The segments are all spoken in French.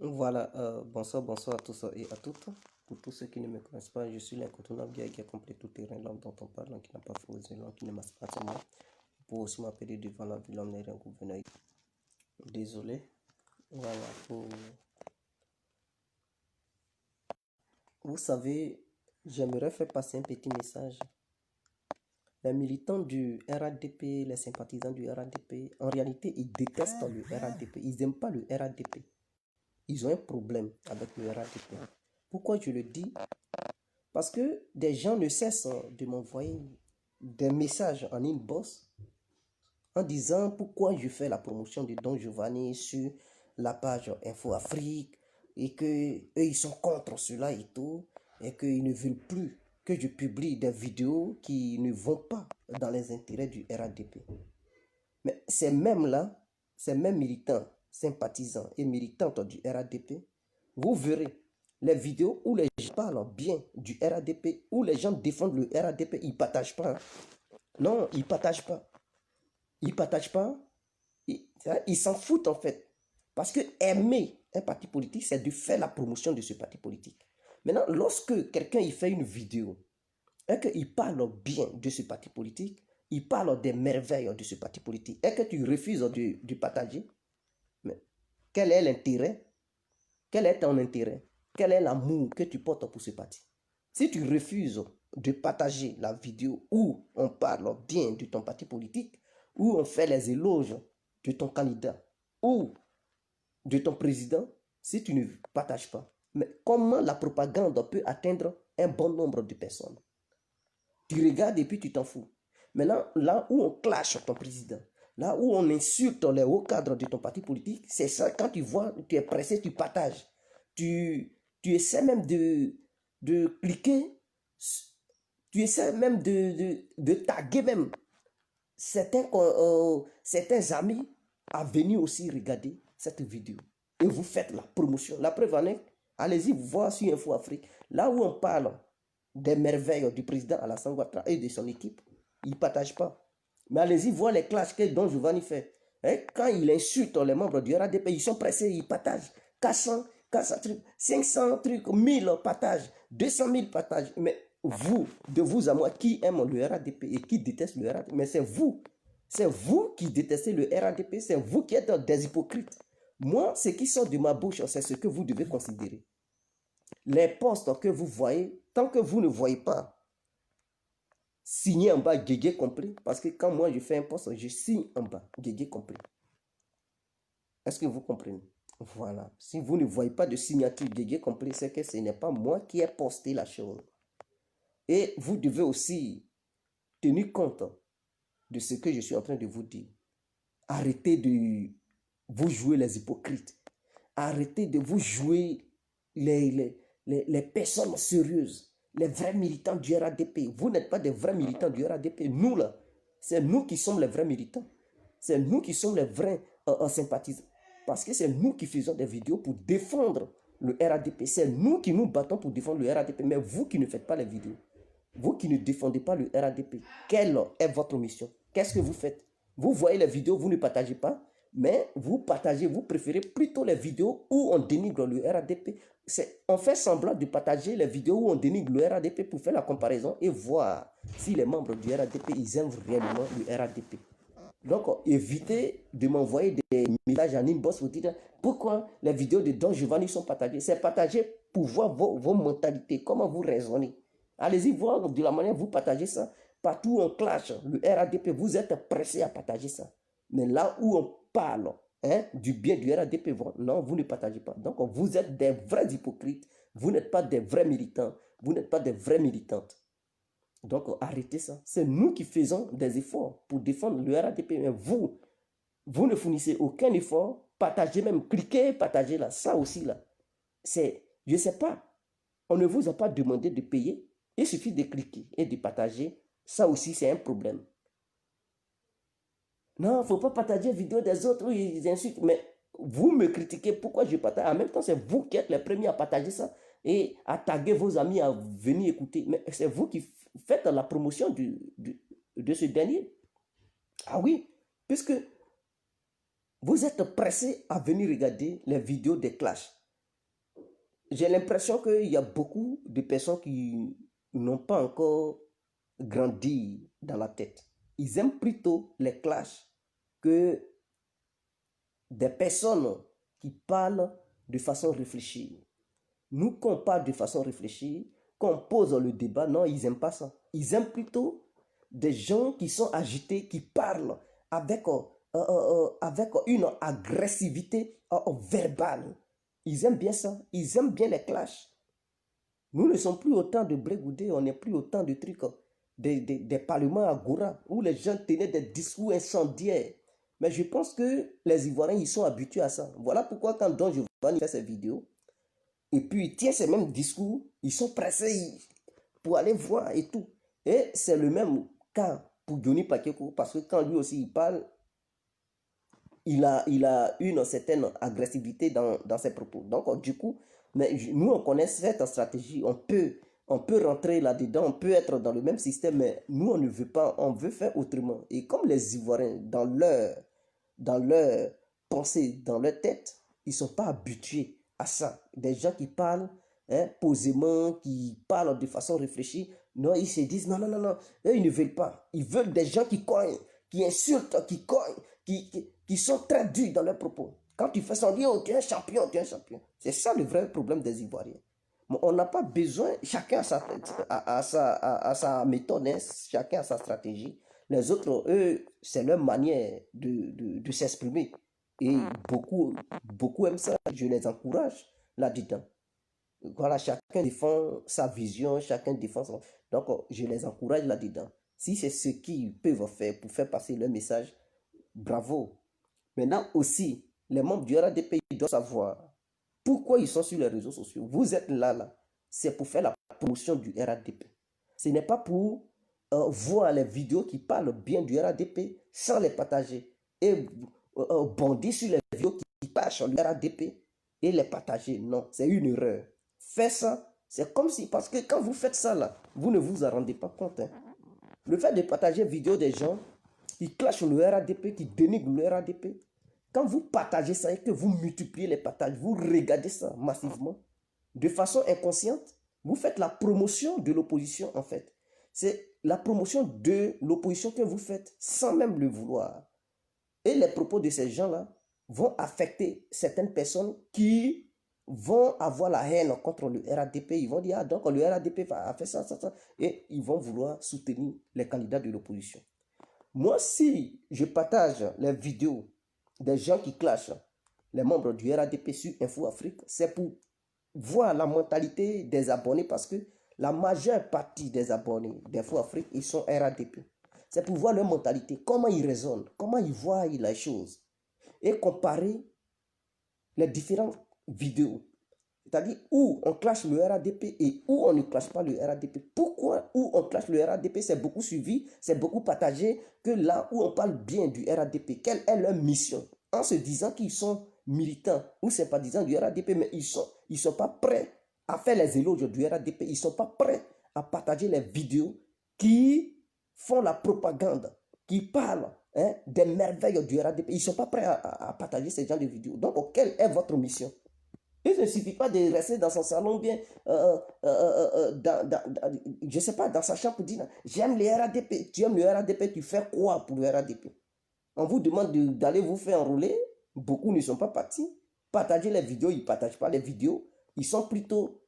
Voilà, bonsoir à tous et à toutes. Pour tous ceux qui ne me connaissent pas, je suis l'incontournable guerrier qui a complet tout terrain, l'homme dont on parle, l'homme qui n'a pas faux, l'homme qui ne masse pas seulement. Pour aussi m'appeler devant la vie, l'homme n'est rien gouverneur. Désolé. Voilà, vous savez, j'aimerais faire passer un petit message. Les militants du RADP, les sympathisants du RADP, en réalité, ils détestent le RADP. Ils n'aiment pas le RADP. Ils ont un problème avec le RADP. Pourquoi je le dis? Parce que des gens ne cessent de m'envoyer des messages en inbox en disant pourquoi je fais la promotion de Don Giovanni sur la page Info Afrique et que eux ils sont contre cela et tout et qu'ils ne veulent plus que je publie des vidéos qui ne vont pas dans les intérêts du RADP. Mais ces mêmes-là, ces mêmes militants, sympathisants et militantes du RADP, vous verrez les vidéos où les gens parlent bien du RADP, où les gens défendent le RADP, ils ne partagent pas. Non, ils ne partagent pas. Ils ne partagent pas. Ils s'en foutent en fait. Parce que aimer un parti politique, c'est de faire la promotion de ce parti politique. Maintenant, lorsque quelqu'un il fait une vidéo et qu'il parle bien de ce parti politique, il parle des merveilles de ce parti politique et que tu refuses de partager, mais quel est l'intérêt? Quel est ton intérêt? Quel est l'amour que tu portes pour ce parti? Si tu refuses de partager la vidéo où on parle bien de ton parti politique, où on fait les éloges de ton candidat ou de ton président, si tu ne partages pas, mais comment la propagande peut atteindre un bon nombre de personnes? Tu regardes et puis tu t'en fous. Maintenant, là où on clash ton président, là où on insulte les hauts cadres de ton parti politique, c'est ça, quand tu vois, tu es pressé, tu partages. Tu essaies même de cliquer, tu essaies même de taguer même certains amis à venir aussi regarder cette vidéo. Et vous faites la promotion. La preuve en est, allez-y voir sur Info Afrique, là où on parle des merveilles du président Alassane Ouattara et de son équipe, ils ne partagent pas. Mais allez-y voir les clashs que Don Giovanni fait. Hein? Quand il insulte les membres du RADP, ils sont pressés, ils partagent. 400 trucs, 500 trucs, 1000 partages, 200 000 partages. Mais vous, de vous à moi, qui aime le RADP et qui déteste le RADP, mais c'est vous. C'est vous qui détestez le RADP, c'est vous qui êtes des hypocrites. Moi, ce qui sort de ma bouche, c'est ce que vous devez considérer. Les postes que vous voyez, tant que vous ne voyez pas signer en bas Guégué compris, parce que quand moi je fais un poste, je signe en bas Guégué compris. Est-ce que vous comprenez? Voilà. Si vous ne voyez pas de signature Guégué compris, c'est que ce n'est pas moi qui ai posté la chose. Et vous devez aussi tenir compte de ce que je suis en train de vous dire. Arrêtez de vous jouer les hypocrites. Arrêtez de vous jouer les personnes sérieuses, les vrais militants du RADP. Vous n'êtes pas des vrais militants du RADP. Nous, là, c'est nous qui sommes les vrais militants. C'est nous qui sommes les vrais sympathisants. Parce que c'est nous qui faisons des vidéos pour défendre le RADP. C'est nous qui nous battons pour défendre le RADP. Mais vous qui ne faites pas les vidéos, vous qui ne défendez pas le RADP, quelle est votre mission? Qu'est-ce que vous faites? Vous voyez les vidéos, vous ne partagez pas, mais vous partagez, vous préférez plutôt les vidéos où on dénigre le RADP. On fait semblant de partager les vidéos où on dénigre le RADP pour faire la comparaison et voir si les membres du RADP, ils aiment réellement le RADP. Donc, évitez de m'envoyer des messages en inbox pour dire pourquoi les vidéos de Don Giovanni sont partagées. C'est partagé pour voir vos mentalités, comment vous raisonnez. Allez-y voir de la manière vous partagez ça. Partout où on clash, le RADP, vous êtes pressé à partager ça. Mais là où on parle du bien du RADP, non, vous ne partagez pas. Donc, vous êtes des vrais hypocrites. Vous n'êtes pas des vrais militants. Vous n'êtes pas des vraies militantes. Donc, arrêtez ça. C'est nous qui faisons des efforts pour défendre le RADP. Mais vous ne fournissez aucun effort. Partagez même, cliquez, partagez là. Ça aussi là. Je ne sais pas. On ne vous a pas demandé de payer. Il suffit de cliquer et de partager. Ça aussi, c'est un problème. Non, il ne faut pas partager les vidéos des autres où ils insultent. Mais vous me critiquez pourquoi je partage. En même temps, c'est vous qui êtes les premiers à partager ça et à taguer vos amis à venir écouter. Mais c'est vous qui faites la promotion de ce dernier. Ah oui, puisque vous êtes pressé à venir regarder les vidéos des clashs. j'ai l'impression qu'il y a beaucoup de personnes qui n'ont pas encore grandi dans la tête. Ils aiment plutôt les clashs que des personnes qui parlent de façon réfléchie. Nous, quand on parle de façon réfléchie, quand on pose le débat, non, ils n'aiment pas ça. Ils aiment plutôt des gens qui sont agités, qui parlent avec une agressivité verbale. Ils aiment bien ça. Ils aiment bien les clashs. Nous ne sommes plus autant de blégoudés, on n'est plus autant de trucs, des parlements à Goura, où les gens tenaient des discours incendiaires. Mais je pense que les Ivoiriens, ils sont habitués à ça. Voilà pourquoi quand Don Giovanni fait ses vidéos, et puis il tient ces mêmes discours, ils sont pressés pour aller voir et tout. Et c'est le même cas pour Johnny Pakeko, parce que quand lui aussi il parle, il a une certaine agressivité dans ses propos. Donc, du coup, mais nous, on connaît cette stratégie. On peut rentrer là-dedans, on peut être dans le même système, mais nous, on ne veut pas, on veut faire autrement. Et comme les Ivoiriens, dans leur pensée, dans leur tête, ils ne sont pas habitués à ça. Des gens qui parlent posément, qui parlent de façon réfléchie, non, ils se disent non, non, non, non, eux, ils ne veulent pas. Ils veulent des gens qui cognent, qui insultent, qui cognent, qui sont très durs dans leurs propos. Quand tu fais ça, on dit, oh, tu es un champion, tu es un champion. C'est ça le vrai problème des Ivoiriens. Mais on n'a pas besoin, chacun a sa méthode, hein, chacun a sa stratégie. Les autres, eux, c'est leur manière de s'exprimer. Et beaucoup aiment ça. Je les encourage là-dedans. Voilà, chacun défend sa vision, chacun défend son... Donc, je les encourage là-dedans. Si c'est ce qu'ils peuvent faire pour faire passer leur message, bravo. Maintenant aussi, les membres du RADP doivent savoir pourquoi ils sont sur les réseaux sociaux. Vous êtes là. C'est pour faire la promotion du RADP. Ce n'est pas pour voir les vidéos qui parlent bien du RADP sans les partager. Et bondir sur les vidéos qui cachent le RADP et les partager. Non, c'est une erreur. Faire ça, c'est comme si, parce que quand vous faites ça là, vous ne vous en rendez pas compte. Hein. Le fait de partager vidéo des gens qui clashent le RADP, qui dénigrent le RADP, quand vous partagez ça et que vous multipliez les partages, vous regardez ça massivement, de façon inconsciente, vous faites la promotion de l'opposition en fait. C'est la promotion de l'opposition que vous faites sans même le vouloir. Et les propos de ces gens-là vont affecter certaines personnes qui vont avoir la haine contre le RADP. Ils vont dire, ah donc le RADP a fait ça, ça, ça. Et ils vont vouloir soutenir les candidats de l'opposition. Moi, si je partage les vidéos des gens qui clashent les membres du RADP sur Info Afrique, c'est pour voir la mentalité des abonnés parce que la majeure partie des abonnés d'Info Afrique, ils sont RADP. C'est pour voir leur mentalité, comment ils raisonnent, comment ils voient les choses et comparer les différentes vidéos. C'est-à-dire où on clash le RADP et où on ne clash pas le RADP. Pourquoi où on clash le RADP, c'est beaucoup suivi, c'est beaucoup partagé que là où on parle bien du RADP, quelle est leur mission? En se disant qu'ils sont militants ou sympathisants du RADP, mais ils sont pas prêts à faire les éloges du RADP, ils ne sont pas prêts à partager les vidéos qui font la propagande, qui parlent des merveilles du RADP. Ils ne sont pas prêts à partager ces genres de vidéos. Donc, quelle est votre mission? Il ne suffit pas de rester dans son salon bien, je ne sais pas, dans sa chambre pour dire, j'aime le RADP. Tu aimes le RADP, tu fais quoi pour le RADP? On vous demande d'aller vous faire enrôler. Beaucoup ne sont pas partis. Partager les vidéos, ils ne partagent pas les vidéos. Ils sont plutôt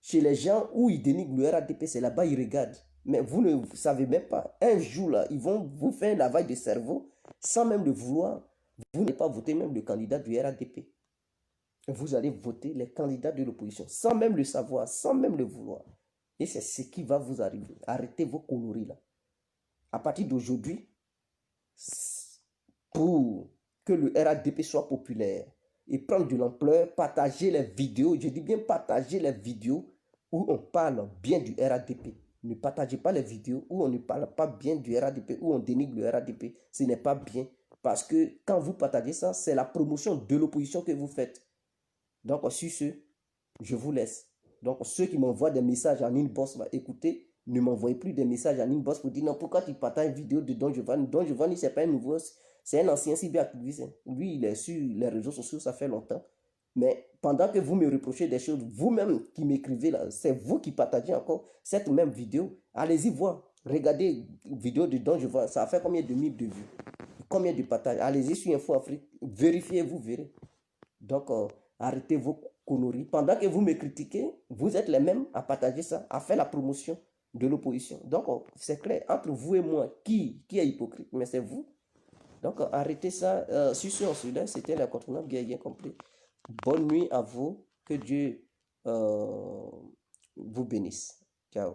chez les gens où ils dénigrent le RADP. C'est là-bas, ils regardent. Mais vous ne savez même pas. Un jour, là, ils vont vous faire un lavage de cerveau sans même le vouloir. Vous n'allez pas voter même le candidat du RADP. Vous allez voter les candidats de l'opposition sans même le savoir, sans même le vouloir. Et c'est ce qui va vous arriver. Arrêtez vos conneries là. À partir d'aujourd'hui, pour que le RADP soit populaire et prendre de l'ampleur, partagez les vidéos, je dis bien partager les vidéos où on parle bien du RADP. Ne partagez pas les vidéos où on ne parle pas bien du RADP, où on dénigre le RADP. Ce n'est pas bien. Parce que quand vous partagez ça, c'est la promotion de l'opposition que vous faites. Donc, sur ce, je vous laisse. Donc, ceux qui m'envoient des messages en inbox, écoutez, ne m'envoyez plus des messages en inbox pour dire non, pourquoi tu partages une vidéo de Don Giovanni? Don Giovanni, c'est pas un nouveau, c'est un ancien cyberactiviste. Lui, il est sur les réseaux sociaux, ça fait longtemps. Mais pendant que vous me reprochez des choses, vous-même qui m'écrivez là, c'est vous qui partagez encore cette même vidéo. Allez-y voir. Regardez la vidéo dedans, je vois, ça a fait combien de milliers de vues, combien de partages. Allez-y sur Info Afrique, vérifiez, vous verrez. Donc, arrêtez vos conneries. Pendant que vous me critiquez, vous êtes les mêmes à partager ça, à faire la promotion de l'opposition. Donc, c'est clair, entre vous et moi, qui est hypocrite? Mais c'est vous. Donc, arrêtez ça. Sur ce, c'était l'incontournable guerrier complet. Bonne nuit à vous. Que Dieu vous bénisse. Ciao.